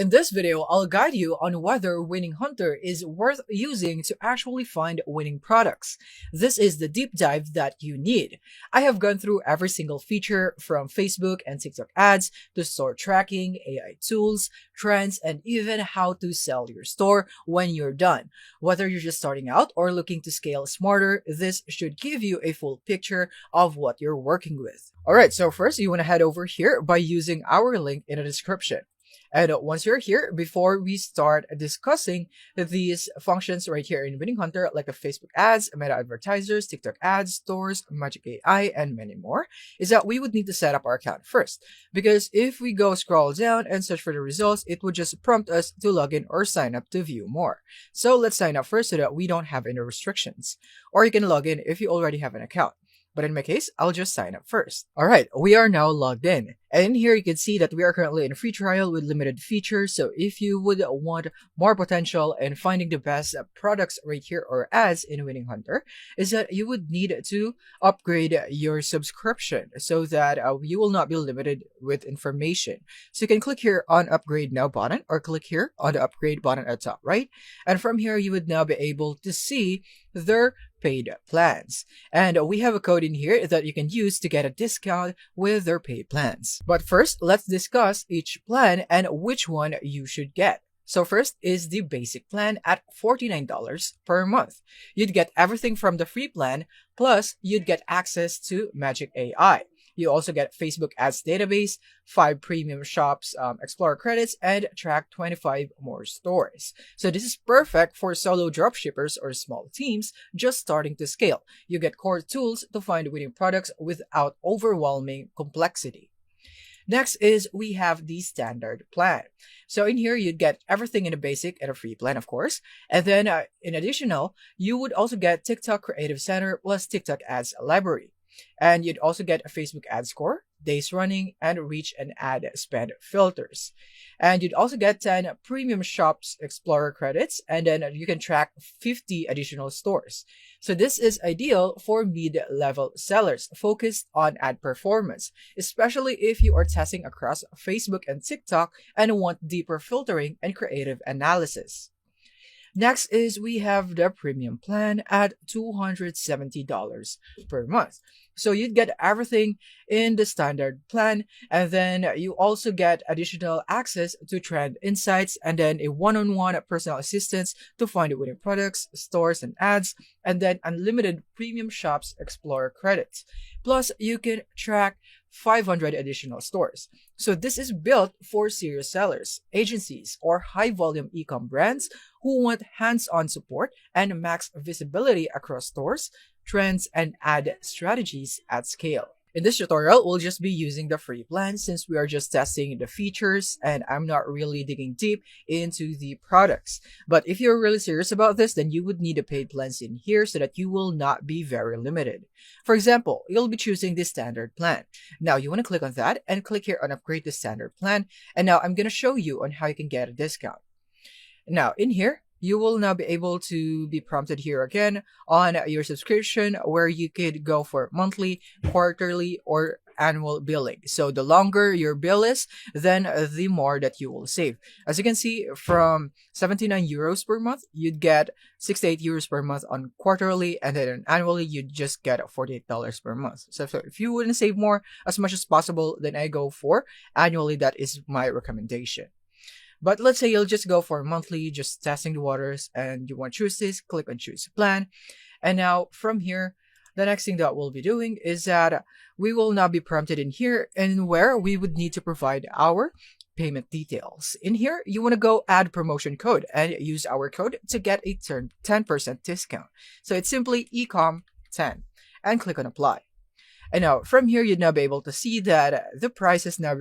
In this video, I'll guide you on whether Winning Hunter is worth using to actually find winning products. This is the deep dive that you need. I have gone through every single feature from Facebook and TikTok ads to store tracking, AI tools, trends, and even how to sell your store when you're done. Whether you're just starting out or looking to scale smarter, this should give you a full picture of what you're working with. Alright, so first you want to head over here by using our link in the description. And once you're here, before we start discussing these functions right here in Winning Hunter, like the Facebook ads, meta advertisers, TikTok ads, stores, Magic AI, and many more, is that we would need to set up our account first. Because if we go scroll down and search for the results, it would just prompt us to log in or sign up to view more. So let's sign up first so that we don't have any restrictions. Or you can log in if you already have an account. But in my case, I'll just sign up first. Alright, we are now logged in. And here you can see that we are currently in a free trial with limited features. So if you would want more potential in finding the best products right here or ads in Winning Hunter, is that you would need to upgrade your subscription so that you will not be limited with information. So you can click here on Upgrade Now button or click here on the Upgrade button at top right. And from here, you would now be able to see their paid plans. And we have a code in here that you can use to get a discount with their paid plans. But first, let's discuss each plan and which one you should get. So first is the basic plan at $49 per month. You'd get everything from the free plan, plus you'd get access to Magic AI. You also get Facebook ads database, 5 premium shops, Explorer credits, and track 25 more stores. So this is perfect for solo dropshippers or small teams just starting to scale. You get core tools to find winning products without overwhelming complexity. Next is we have the standard plan. So in here, you'd get everything in a basic and a free plan, of course. And then in additional, you would also get TikTok Creative Center plus TikTok Ads Library. And you'd also get a Facebook ad score, days running, and reach and ad spend filters. And you'd also get 10 premium shops Explorer credits, and then you can track 50 additional stores. So this is ideal for mid-level sellers focused on ad performance, especially if you are testing across Facebook and TikTok and want deeper filtering and creative analysis. Next is we have the premium plan at $270 per month. So you'd get everything in the standard plan, and then you also get additional access to trend insights, and then a one-on-one personal assistance to find winning products, stores, and ads, and then unlimited premium shops Explorer credits. Plus, you can track 500 additional stores. So this is built for serious sellers, agencies, or high-volume e-com brands who want hands-on support and max visibility across stores, trends, and ad strategies at scale. In this tutorial, we'll just be using the free plan since we are just testing the features and I'm not really digging deep into the products. But if you're really serious about this, then you would need the paid plans in here so that you will not be very limited. For example, you'll be choosing the standard plan. Now you want to click on that and click here on upgrade the standard plan. And now I'm going to show you on how you can get a discount. Now in here, you will now be able to be prompted here again on your subscription where you could go for monthly, quarterly, or annual billing. So the longer your bill is, then the more that you will save. As you can see, from 79 euros per month, you'd get 68 euros per month on quarterly, and then annually, you'd just get $48 per month. So if you wouldn't save more as much as possible, then I go for annually. That is my recommendation. But let's say you'll just go for monthly, just testing the waters, and you want to choose this, click on choose plan. And now from here, the next thing that we'll be doing is that we will now be prompted in here and where we would need to provide our payment details. In here, you want to go add promotion code and use our code to get a 10% discount. So it's simply ecom10 and click on apply. And now from here, you'd now be able to see that the price has now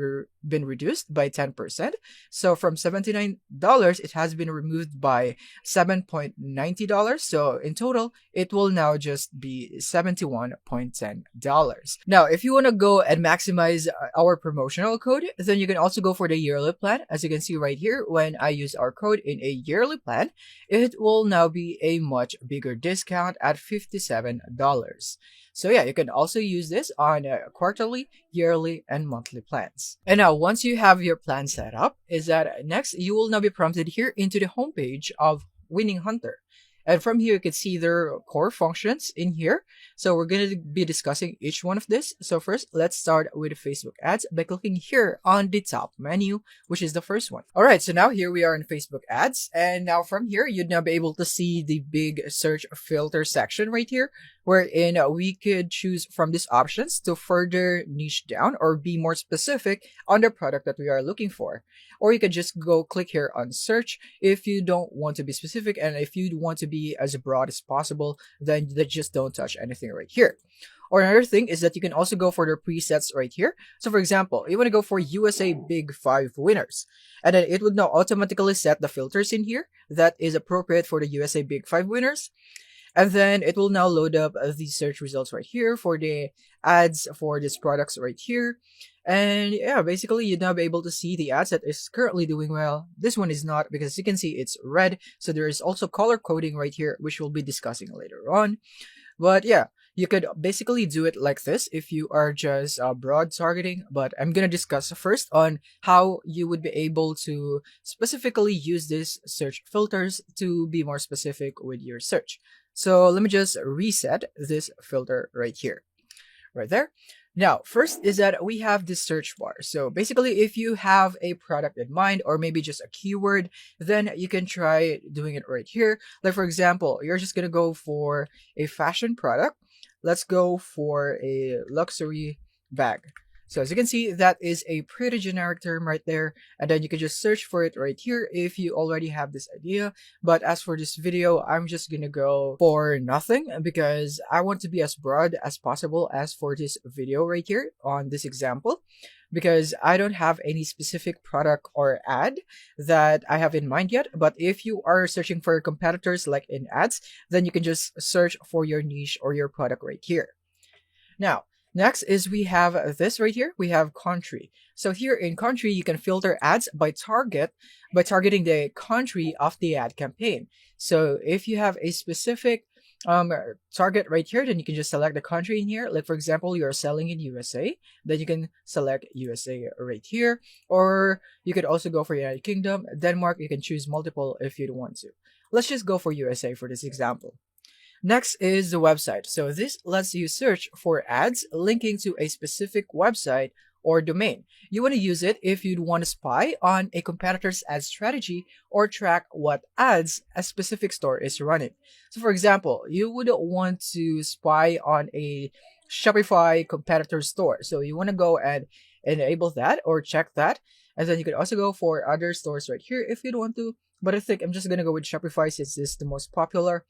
been reduced by 10%. So from $79, it has been removed by $7.90. So in total, it will now just be $71.10. Now, if you want to go and maximize our promotional code, then you can also go for the yearly plan. As you can see right here, when I use our code in a yearly plan, it will now be a much bigger discount at $57. So yeah, you can also use this on quarterly, yearly, and monthly plans. And now once you have your plan set up, is that next you will now be prompted here into the homepage of Winning Hunter. And from here, you can see their core functions in here. So we're going to be discussing each one of this. So first, let's start with Facebook ads by clicking here on the top menu, which is the first one. All right, so now here we are in Facebook ads. And now from here, you'd now be able to see the big search filter section right here, wherein we could choose from these options to further niche down or be more specific on the product that we are looking for. Or you can just go click here on search if you don't want to be specific, and if you want to be as broad as possible, then just don't touch anything right here. Or another thing is that you can also go for the presets right here. So for example, you want to go for USA Big 5 winners, and then it would now automatically set the filters in here that is appropriate for the USA Big 5 winners. And then it will now load up the search results right here for the ads for these products right here. And yeah, basically you'd now be able to see the ads that is currently doing well. This one is not, because you can see it's red. So there is also color coding right here, which we'll be discussing later on. But yeah, you could basically do it like this if you are just broad targeting. But I'm going to discuss first on how you would be able to specifically use these search filters to be more specific with your search. So let me just reset this filter right here, right there. Now, first is that we have this search bar. So basically, if you have a product in mind or maybe just a keyword, then you can try doing it right here. Like for example, you're just going to go for a fashion product. Let's go for a luxury bag. So as you can see, that is a pretty generic term right there. And then you can just search for it right here if you already have this idea. But as for this video, I'm just going to go for nothing because I want to be as broad as possible as for this video right here on this example, because I don't have any specific product or ad that I have in mind yet. But if you are searching for competitors like in ads, then you can just search for your niche or your product right here. Now, next is we have this right here. We have country. So here in country, you can filter ads by targeting the country of the ad campaign. So if you have a specific target right here, then you can just select the country in here. Like for example, you're selling in USA, then you can select USA right here. Or you could also go for United Kingdom, Denmark. You can choose multiple if you want to. Let's just go for USA for this example. Next is the website. So this lets you search for ads linking to a specific website or domain. You want to use it if you'd want to spy on a competitor's ad strategy or track what ads a specific store is running. So for example, you would want to spy on a Shopify competitor store. So you want to go and enable that or check that. And then you could also go for other stores right here if you'd want to. But I think I'm just going to go with Shopify since this is the most popular.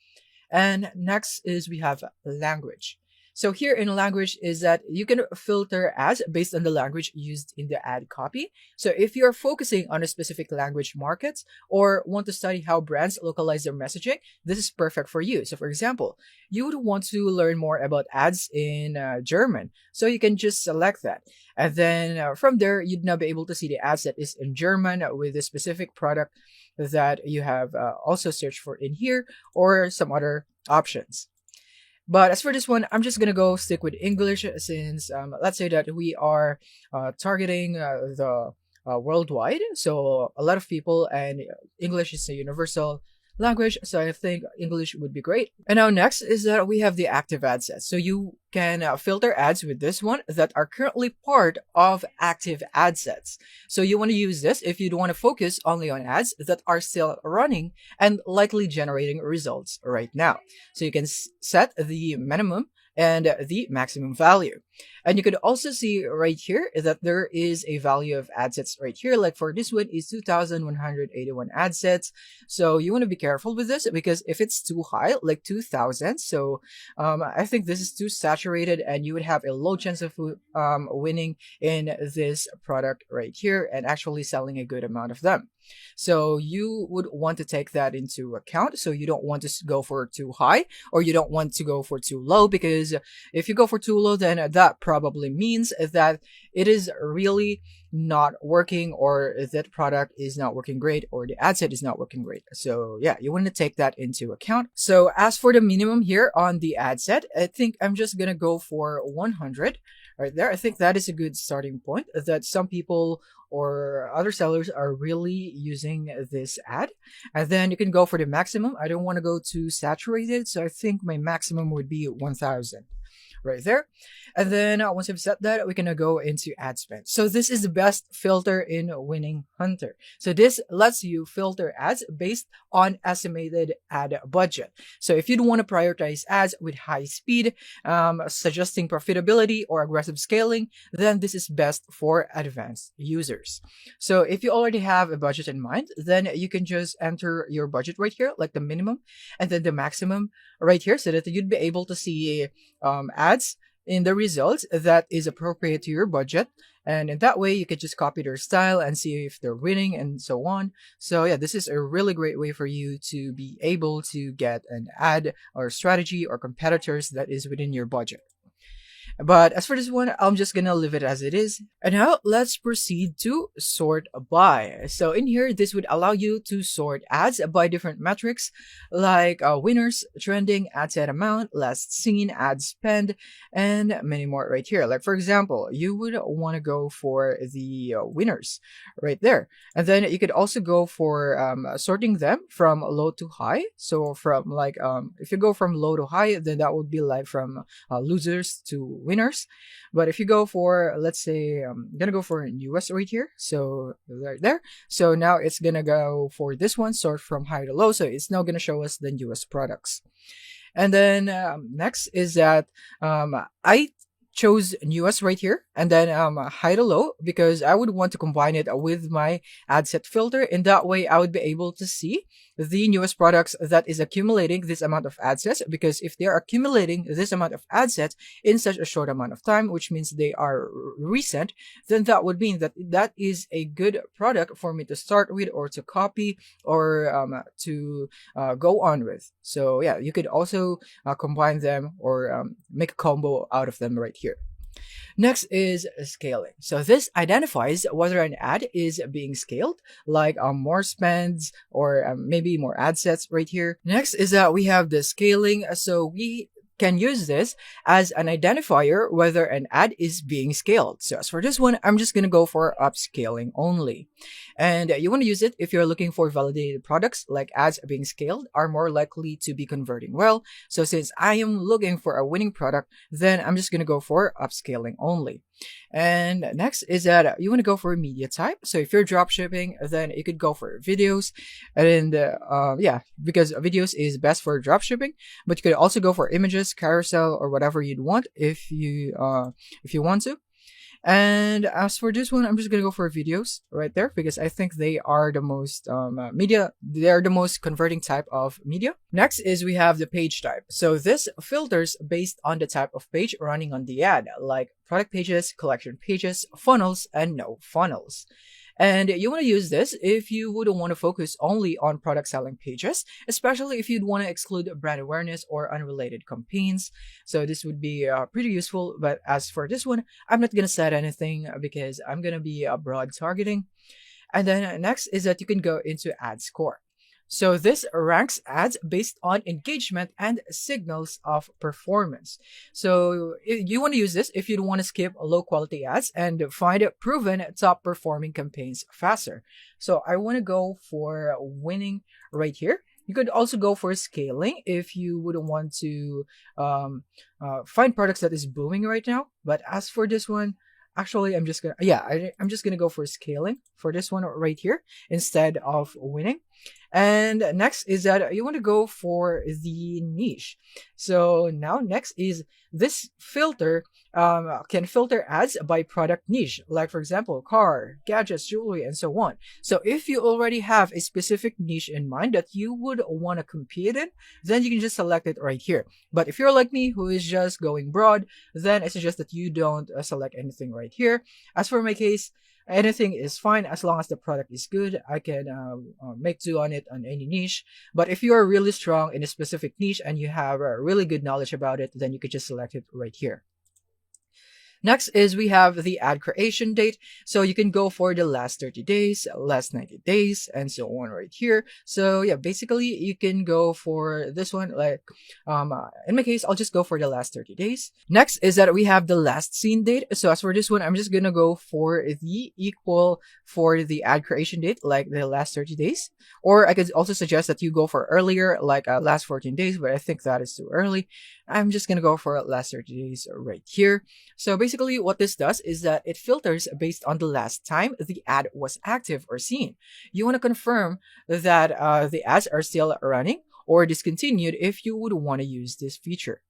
And next is we have language. So here in language is that you can filter ads based on the language used in the ad copy. So if you're focusing on a specific language markets or want to study how brands localize their messaging, this is perfect for you. So for example, you would want to learn more about ads in German. So you can just select that. And then from there, you'd now be able to see the ads that is in German with a specific product that you have also searched for in here or some other options. But as for this one, I'm just going to go stick with English since let's say that we are targeting the worldwide. So a lot of people, and English is a universal language. So I think English would be great. And now next is that we have the active ad sets. So you can filter ads with this one that are currently part of active ad sets. So you want to use this if you want to focus only on ads that are still running and likely generating results right now. So you can set the minimum and the maximum value. And you could also see right here that there is a value of ad sets right here. Like for this one is 2,181 ad sets. So you want to be careful with this because if it's too high, like 2,000, so I think this is too saturated and you would have a low chance of winning in this product right here and actually selling a good amount of them. So you would want to take that into account. So you don't want to go for too high or you don't want to go for too low, because if you go for too low, then that probably means that it is really not working, or that product is not working great, or the ad set is not working great. So yeah, you want to take that into account. So as for the minimum here on the ad set, I think I'm just gonna go for 100 right there. I think that is a good starting point that some people or other sellers are really using this ad. And then you can go for the maximum. I don't want to go too saturated, so I think my maximum would be 1000 right there. And then once you've set that, we can go into ad spend. So this is the best filter in Winning Hunter. So this lets you filter ads based on estimated ad budget. So if you'd want to prioritize ads with high speed, suggesting profitability or aggressive scaling, then this is best for advanced users. So if you already have a budget in mind, then you can just enter your budget right here, like the minimum and then the maximum right here, so that you'd be able to see ads in the results that is appropriate to your budget. And in that way, you could just copy their style and see if they're winning and so on. So yeah, this is a really great way for you to be able to get an ad or strategy or competitors that is within your budget. But as for this one, I'm just gonna leave it as it is. And now let's proceed to sort by. So in here, this would allow you to sort ads by different metrics like winners, trending, ad set amount, last seen, ad spend, and many more right here. Like for example, you would want to go for the winners right there. And then you could also go for sorting them from low to high. So from like, if you go from low to high, then that would be like from losers to winners. But if you go for, let's say, I'm gonna go for US right here, so right there. So now it's gonna go for this one, sort from high to low, so it's now gonna show us the US products. And then next is that I chose US right here, and then high to low, because I would want to combine it with my ad set filter. In that way, I would be able to see the newest products that is accumulating this amount of ad sets, because if they are accumulating this amount of ad sets in such a short amount of time, which means they are recent, then that would mean that that is a good product for me to start with, or to copy, or to go on with. So yeah, you could also combine them, or make a combo out of them right here. Next is scaling. So this identifies whether an ad is being scaled, like more spends, or maybe more ad sets right here. Next is that we have the scaling. So we can use this as an identifier whether an ad is being scaled. So as for this one, I'm just going to go for upscaling only. And you want to use it if you're looking for validated products, like ads being scaled are more likely to be converting well. So since I am looking for a winning product, then I'm just going to go for upscaling only. And next is that you want to go for media type. So if you're dropshipping, then you could go for videos. And yeah, because videos is best for dropshipping, but you could also go for images, carousel, or whatever you'd want if you want to. And as for this one, I'm just gonna go for videos right there, because I think they are the most they are the most converting type of media. Next is we have the page type. So this filters based on the type of page running on the ad, like product pages, collection pages, funnels, and no funnels. And you want to use this if you wouldn't want to focus only on product selling pages, especially if you'd want to exclude brand awareness or unrelated campaigns. So this would be pretty useful. But as for this one, I'm not going to set anything, because I'm going to be broad targeting. And then next is that you can go into ad score. So this ranks ads based on engagement and signals of performance. So you want to use this if you don't want to skip low quality ads and find proven top performing campaigns faster. So I want to go for winning right here. You could also go for scaling if you wouldn't want to find products that is booming right now. But as for this one, actually, I'm just gonna go for scaling for this one right here instead of winning. And next is that you want to go for the niche. So now next is this filter can filter ads by product niche, like for example, car, gadgets, jewelry, and so on. So if you already have a specific niche in mind that you would want to compete in, then you can just select it right here. But if you're like me, who is just going broad, then I suggest that you don't select anything right here. As for my case, anything is fine as long as the product is good. I can make do on it on any niche. But if you are really strong in a specific niche and you have really good knowledge about it, then you could just select it right here. Next is we have the ad creation date. So you can go for the last 30 days, last 90 days, and so on right here. So yeah, basically you can go for this one. Like, in my case, I'll just go for the last 30 days. Next is that we have the last seen date. So as for this one, I'm just gonna go for the equal for the ad creation date, like the last 30 days. Or I could also suggest that you go for earlier, like last 14 days, but I think that is too early. I'm just gonna go for last 30 days right here. So basically what this does is that it filters based on the last time the ad was active or seen. You want to confirm that the ads are still running or discontinued if you would want to use this feature.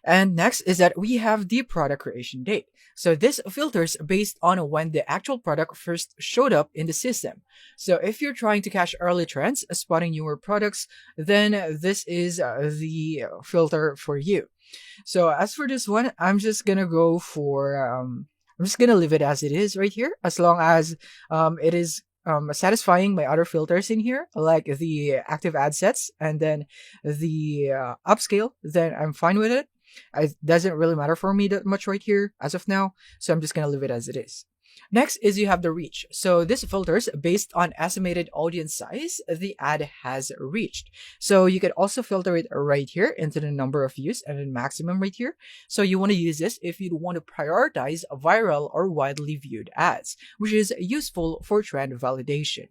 And next is that we have the product creation date. So this filters based on when the actual product first showed up in the system. So if you're trying to catch early trends, spotting newer products, then this is the filter for you. So as for this one, I'm just gonna go for I'm just gonna leave it as it is right here, as long as it is satisfying my other filters in here, like the active ad sets and then the upscale. Then I'm fine with it. It doesn't really matter for me that much right here as of now, so I'm just gonna leave it as it is. Next is you have the reach. So this filters based on estimated audience size the ad has reached. So you could also filter it right here into the number of views and then maximum right here. So you want to use this if you want to prioritize viral or widely viewed ads, which is useful for trend validation.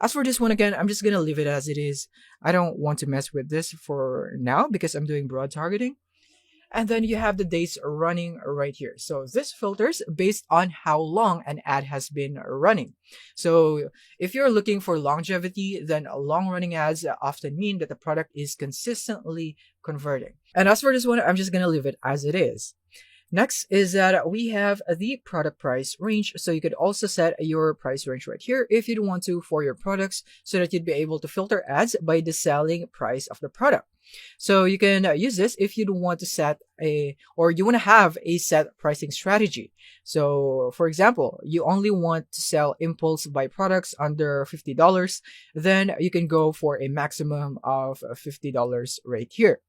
As for this one, again, I'm just going to leave it as it is. I don't want to mess with this for now because I'm doing broad targeting. And then you have the dates running right here. So this filters based on how long an ad has been running. So if you're looking for longevity, then long running ads often mean that the product is consistently converting. And as for this one, I'm just going to leave it as it is. Next is that we have the product price range. So you could also set your price range right here if you'd want to for your products, so that you'd be able to filter ads by the selling price of the product. So you can use this if you want to set or you want to have a set pricing strategy. So for example, you only want to sell impulse buy products under $50, then you can go for a maximum of $50 right here.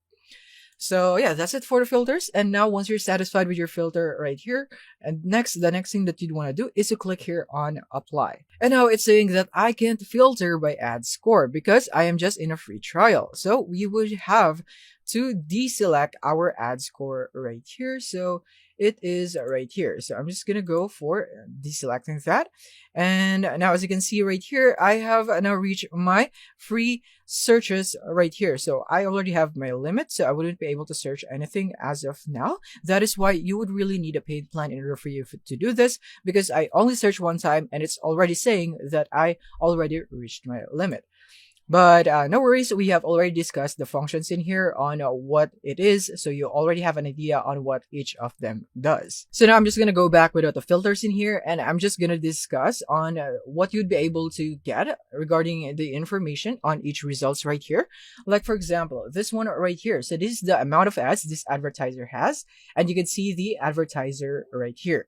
So yeah, that's it for the filters. And now once you're satisfied with your filter right here, and the next thing that you'd want to do is to click here on apply. And now it's saying that I can't filter by ad score because I am just in a free trial. So we would have to deselect our ad score right here. So it is right here. So I'm just going to go for deselecting that. And now as you can see right here, I have now reached my free searches right here. So I already have my limit, so I wouldn't be able to search anything as of now. That is why you would really need a paid plan in order for you to do this, because I only searched one time and it's already saying that I already reached my limit. But no worries, we have already discussed the functions in here on what it is, so you already have an idea on what each of them does. So now I'm just going to go back without the filters in here, and I'm just going to discuss on what you'd be able to get regarding the information on each results right here. Like for example, this one right here. So this is the amount of ads this advertiser has, and you can see the advertiser right here.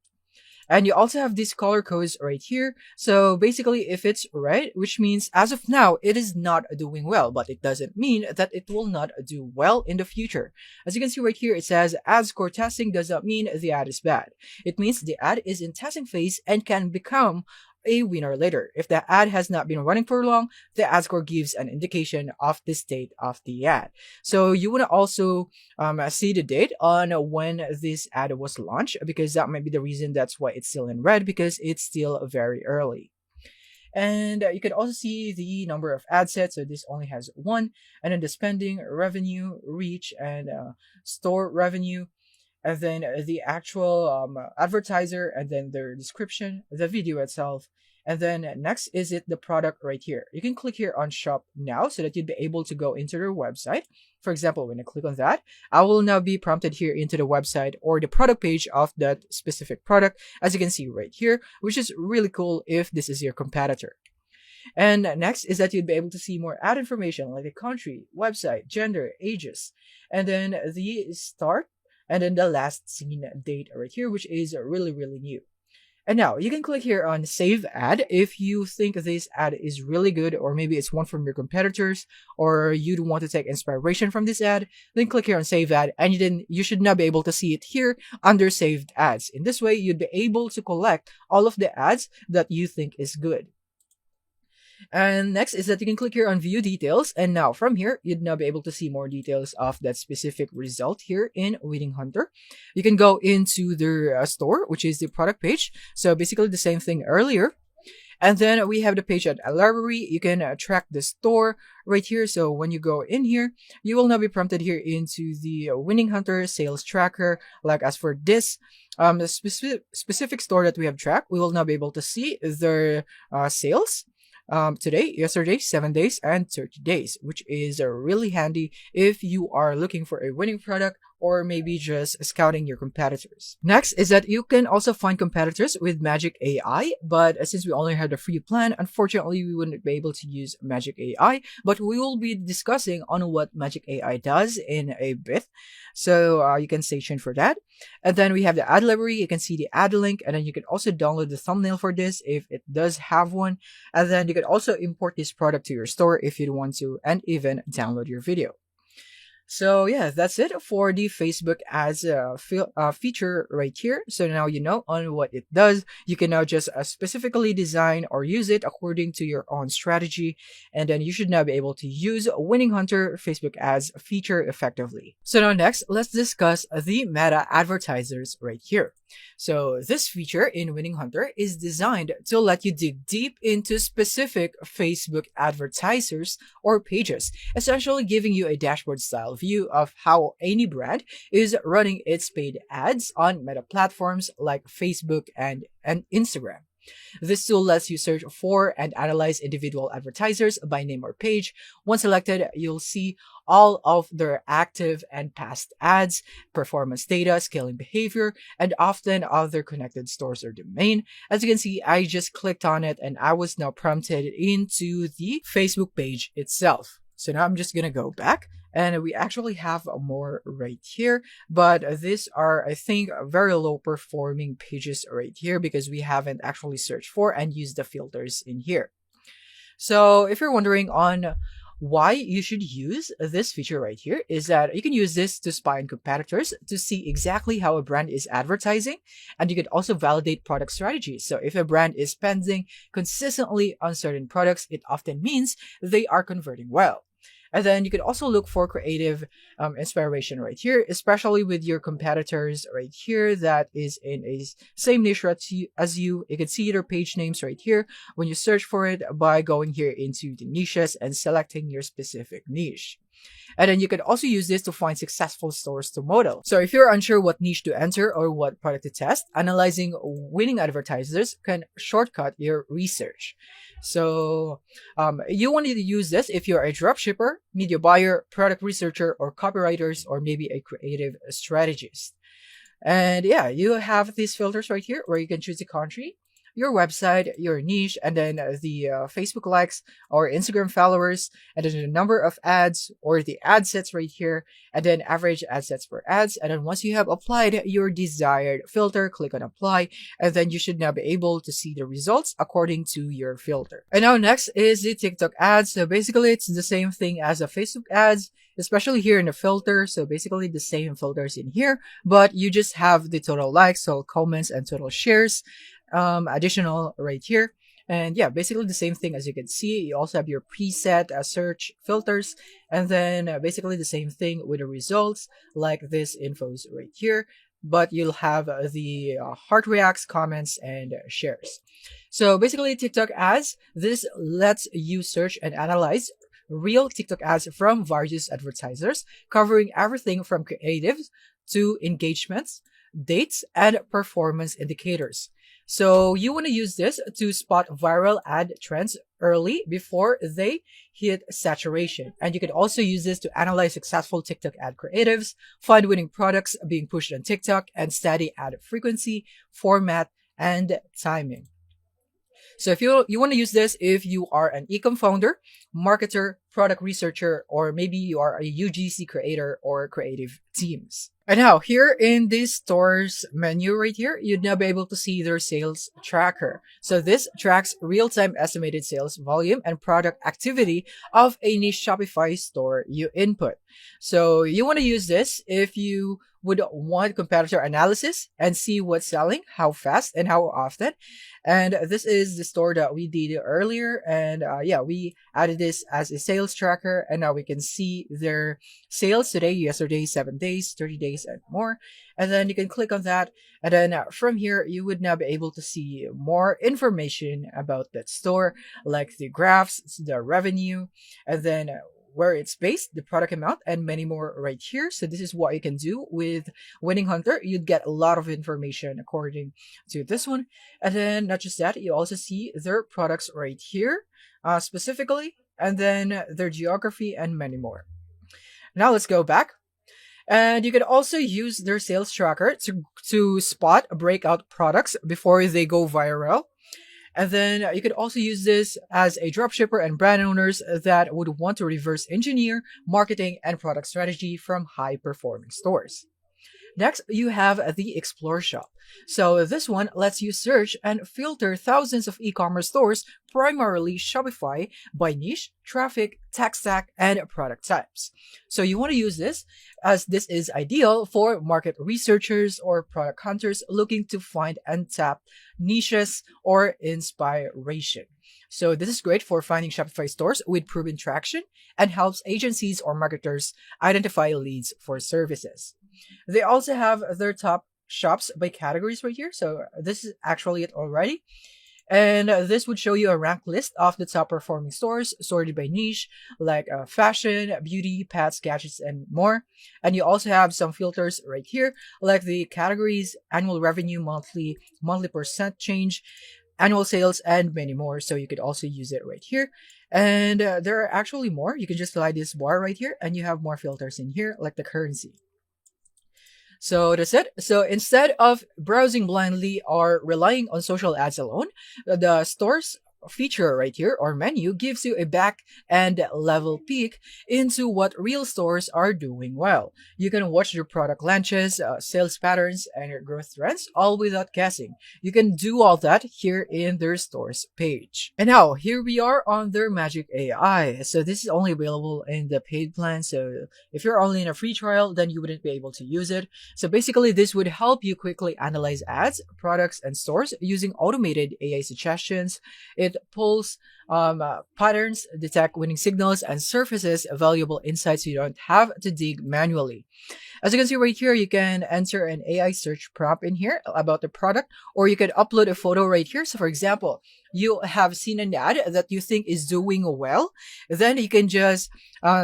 And you also have these color codes right here. So basically, if it's red, which means as of now, it is not doing well, but it doesn't mean that it will not do well in the future. As you can see right here, it says ad score testing does not mean the ad is bad. It means the ad is in testing phase and can become a winner later. If the ad has not been running for long, the ad score gives an indication of the state of the ad. So you want to also see the date on when this ad was launched, because that might be the reason that's why it's still in red, because it's still very early. And you can also see the number of ad sets. So this only has one, and then the spending, revenue, reach, and store revenue. And then the actual advertiser, and then their description, the video itself. And then next is the product right here. You can click here on shop now so that you'd be able to go into their website. For example, when I click on that, I will now be prompted here into the website or the product page of that specific product, as you can see right here, which is really cool if this is your competitor. And next is that you'd be able to see more ad information like the country, website, gender, ages, and then the start, and then the last seen date right here, which is really, really new. And now you can click here on save ad if you think this ad is really good, or maybe it's one from your competitors, or you'd want to take inspiration from this ad. Then click here on save ad, and you should now be able to see it here under saved ads. In this way, you'd be able to collect all of the ads that you think is good. And next is that you can click here on view details. And now from here, you'd now be able to see more details of that specific result here in Winning Hunter. You can go into their store, which is the product page. So basically the same thing earlier. And then we have the page at a library. You can track the store right here. So when you go in here, you will now be prompted here into the Winning Hunter sales tracker. Like as for this, the specific store that we have tracked, we will now be able to see their sales. Today, yesterday, 7 days, and 30 days, which is really handy if you are looking for a winning product or maybe just scouting your competitors. Next is that you can also find competitors with Magic AI, but since we only had a free plan, unfortunately, we wouldn't be able to use Magic AI, but we will be discussing on what Magic AI does in a bit. So you can stay tuned for that. And then we have the ad library. You can see the ad link, and then you can also download the thumbnail for this if it does have one. And then you can also import this product to your store if you want to, and even download your video. So yeah, that's it for the Facebook ads feature right here. So now you know on what it does. You can now just specifically design or use it according to your own strategy. And then you should now be able to use Winning Hunter Facebook ads feature effectively. So now next, let's discuss the meta advertisers right here. So this feature in Winning Hunter is designed to let you dig deep into specific Facebook advertisers or pages, essentially giving you a dashboard style view of how any brand is running its paid ads on meta platforms like Facebook and Instagram. This tool lets you search for and analyze individual advertisers by name or page. Once selected, you'll see all of their active and past ads, performance data, scaling behavior, and often other connected stores or domain. As you can see, I just clicked on it and I was now prompted into the Facebook page itself. So now I'm just going to go back. And we actually have more right here, but these are, I think, very low performing pages right here because we haven't actually searched for and used the filters in here. So if you're wondering on why you should use this feature right here, is that you can use this to spy on competitors to see exactly how a brand is advertising, and you can also validate product strategies. So if a brand is spending consistently on certain products, it often means they are converting well. And then you could also look for creative inspiration right here, especially with your competitors right here that is in a same niche as you. You can see their page names right here when you search for it by going here into the niches and selecting your specific niche. And then you could also use this to find successful stores to model. So if you're unsure what niche to enter or what product to test, analyzing winning advertisers can shortcut your research. So you want to use this if you're a dropshipper, media buyer, product researcher, or copywriters, or maybe a creative strategist. And yeah, you have these filters right here where you can choose a country, your website, your niche, and then the Facebook likes or Instagram followers, and then the number of ads or the ad sets right here, and then average ad sets per ads. And then once you have applied your desired filter, click on apply, and then you should now be able to see the results according to your filter. And now next is the TikTok ads. So basically it's the same thing as the Facebook ads, especially here in the filter. So basically the same filters in here, but you just have the total likes, total comments, and total shares additional right here. And yeah, basically the same thing as you can see. You also have your preset search filters, and then basically the same thing with the results like this infos right here, but you'll have the heart reacts, comments, and shares. So basically TikTok ads, this lets you search and analyze real TikTok ads from various advertisers, covering everything from creatives to engagements, dates, and performance indicators. So you want to use this to spot viral ad trends early before they hit saturation. And you can also use this to analyze successful TikTok ad creatives, find winning products being pushed on TikTok, and study ad frequency, format, and timing. So if you want to use this, if you are an ecom founder, marketer, product researcher, or maybe you are a UGC creator or creative teams. And now here in this store's menu right here, you'd now be able to see their sales tracker. So this tracks real-time estimated sales volume and product activity of a niche Shopify store you input. So you want to use this if you would want competitor analysis and see what's selling, how fast and how often. And this is the store that we did earlier. And yeah, we added this as a sales tracker. And now we can see their sales today, yesterday, 7 days, 30 days, and more. And then you can click on that. And then from here, you would now be able to see more information about that store, like the graphs, the revenue, and then where it's based, the product amount, and many more right here. So this is what you can do with Winning Hunter. You'd get a lot of information according to this one. And then not just that, you also see their products right here, specifically, and then their geography and many more. Now let's go back. And you can also use their sales tracker to spot breakout products before they go viral. And then you could also use this as a dropshipper and brand owners that would want to reverse engineer marketing and product strategy from high performing stores. Next, you have the Explore Shop. So this one lets you search and filter thousands of e-commerce stores, primarily Shopify, by niche, traffic, tech stack, and product types. So you want to use this as this is ideal for market researchers or product hunters looking to find untapped niches or inspiration. So this is great for finding Shopify stores with proven traction and helps agencies or marketers identify leads for services. They also have their top shops by categories right here. So this is actually it already. And this would show you a rank list of the top performing stores sorted by niche, like fashion, beauty, pets, gadgets, and more. And you also have some filters right here, like the categories, annual revenue, monthly percent change, annual sales, and many more. So you could also use it right here. And there are actually more. You can just slide this bar right here and you have more filters in here, like the currency. So that's it. So instead of browsing blindly or relying on social ads alone, the store's feature right here or menu gives you a back and level peek into what real stores are doing well. You can watch their product launches, sales patterns, and growth trends all without guessing. You can do all that here in their stores page. And now here we are on their Magic AI. So this is only available in the paid plan. So if you're only in a free trial, then you wouldn't be able to use it. So basically this would help you quickly analyze ads, products, and stores using automated AI suggestions. It pulls patterns, detect winning signals, and surfaces valuable insights you don't have to dig manually. As you can see right here, you can enter an AI search prompt in here about the product, or you can upload a photo right here. So for example, you have seen an ad that you think is doing well, then you can just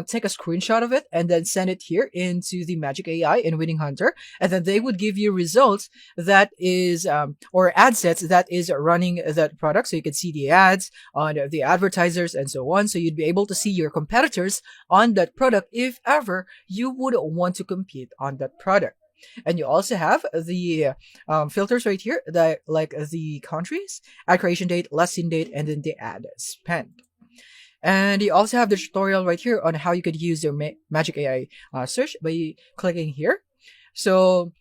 take a screenshot of it and then send it here into the Magic AI in Winning Hunter, and then they would give you results that is or ad sets that is running that product, so you can see the ads on the advertisers and so on. So you'd be able to see your competitors on that product if ever you would want to compete on that product. And you also have the filters right here, that like the countries, ad creation date, last seen date, and then the ad spend. And you also have the tutorial right here on how you could use your Magic AI search by clicking here. So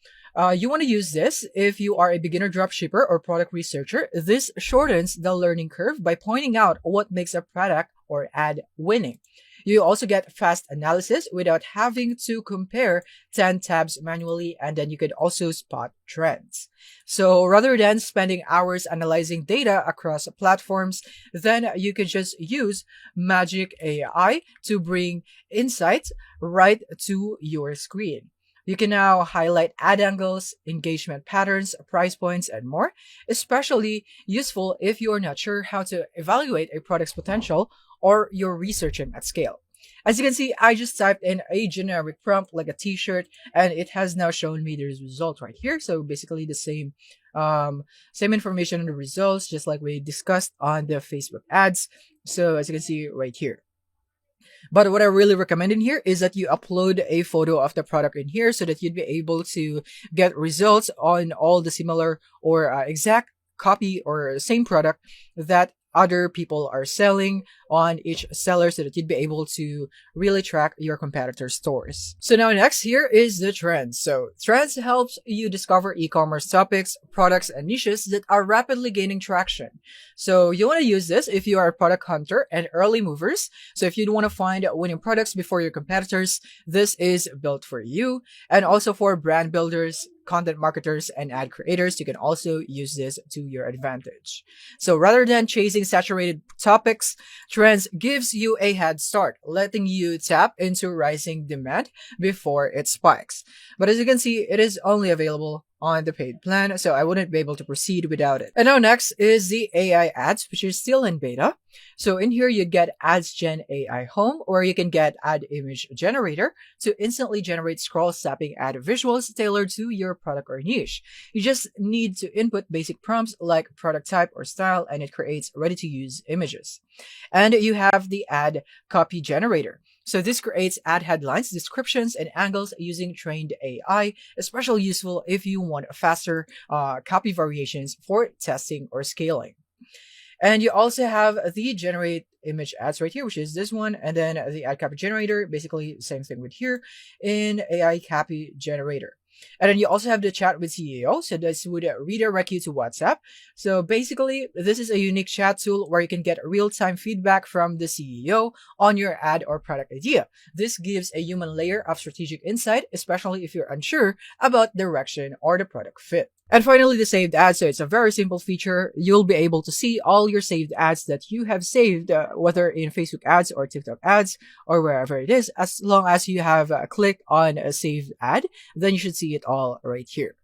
you want to use this if you are a beginner dropshipper or product researcher. This shortens the learning curve by pointing out what makes a product or ad winning. You also get fast analysis without having to compare 10 tabs manually, and then you could also spot trends. So rather than spending hours analyzing data across platforms, then you can just use Magic AI to bring insights right to your screen. You can now highlight ad angles, engagement patterns, price points, and more, especially useful if you're not sure how to evaluate a product's potential or you're researching at scale. As you can see, I just typed in a generic prompt like a t-shirt, and it has now shown me the result right here. So basically the same information on the results, just like we discussed on the Facebook ads. So as you can see right here. But what I really recommend in here is that you upload a photo of the product in here so that you'd be able to get results on all the similar or exact copy or same product that other people are selling on each seller so that you'd be able to really track your competitor stores. So now next here is the trends. So trends helps you discover e-commerce topics, products, and niches that are rapidly gaining traction. So you want to use this if you are a product hunter and early movers. So if you want to find winning products before your competitors, this is built for you. And also for brand builders, content marketers, and ad creators, you can also use this to your advantage. So rather than chasing saturated topics, trends gives you a head start, letting you tap into rising demand before it spikes. But as you can see, it is only available on the paid plan, so I wouldn't be able to proceed without it. And now next is the AI ads, which is still in beta. So in here, you get Ads Gen AI Home, or you can get Ad Image Generator to instantly generate scroll stopping ad visuals tailored to your product or niche. You just need to input basic prompts like product type or style, and it creates ready-to-use images. And you have the Ad Copy Generator. So this creates ad headlines, descriptions, and angles using trained AI, especially useful if you want faster copy variations for testing or scaling. And you also have the generate image ads right here, which is this one. And then the ad copy generator, basically same thing with here in AI copy generator. And then you also have the chat with CEO. So this would redirect you to WhatsApp. So basically, this is a unique chat tool where you can get real-time feedback from the CEO on your ad or product idea. This gives a human layer of strategic insight, especially if you're unsure about direction or the product fit. And finally, the saved ads. So it's a very simple feature. You'll be able to see all your saved ads that you have saved, whether in Facebook ads or TikTok ads or wherever it is. As long as you have clicked on a saved ad, then you should see it all right here.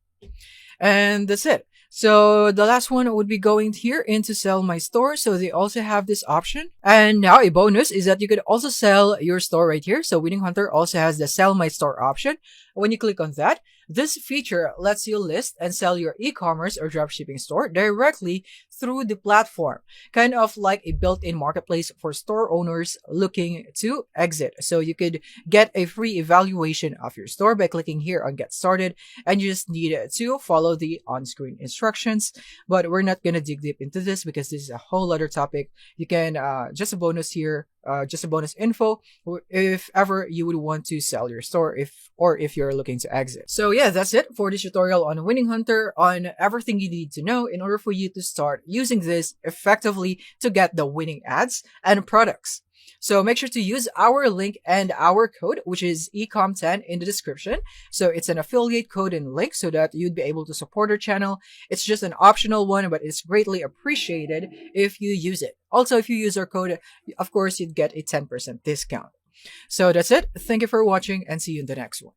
And that's it. So the last one would be going here into sell my store. So they also have this option. And now a bonus is that you could also sell your store right here. So Winning Hunter also has the sell my store option. When you click on that, this feature lets you list and sell your e-commerce or dropshipping store directly through the platform, kind of like a built-in marketplace for store owners looking to exit. So you could get a free evaluation of your store by clicking here on Get Started, and you just need to follow the on-screen instructions. But we're not going to dig deep into this because this is a whole other topic. You can just a bonus here, just a bonus info if ever you would want to sell your store if you're looking to exit. So yeah, that's it for this tutorial on Winning Hunter, on everything you need to know in order for you to start using this effectively to get the winning ads and products. So make sure to use our link and our code, which is ecom10 in the description. So it's an affiliate code and link so that you'd be able to support our channel. It's just an optional one, but it's greatly appreciated if you use it. Also, if you use our code, of course, you'd get a 10% discount. So that's it. Thank you for watching and see you in the next one.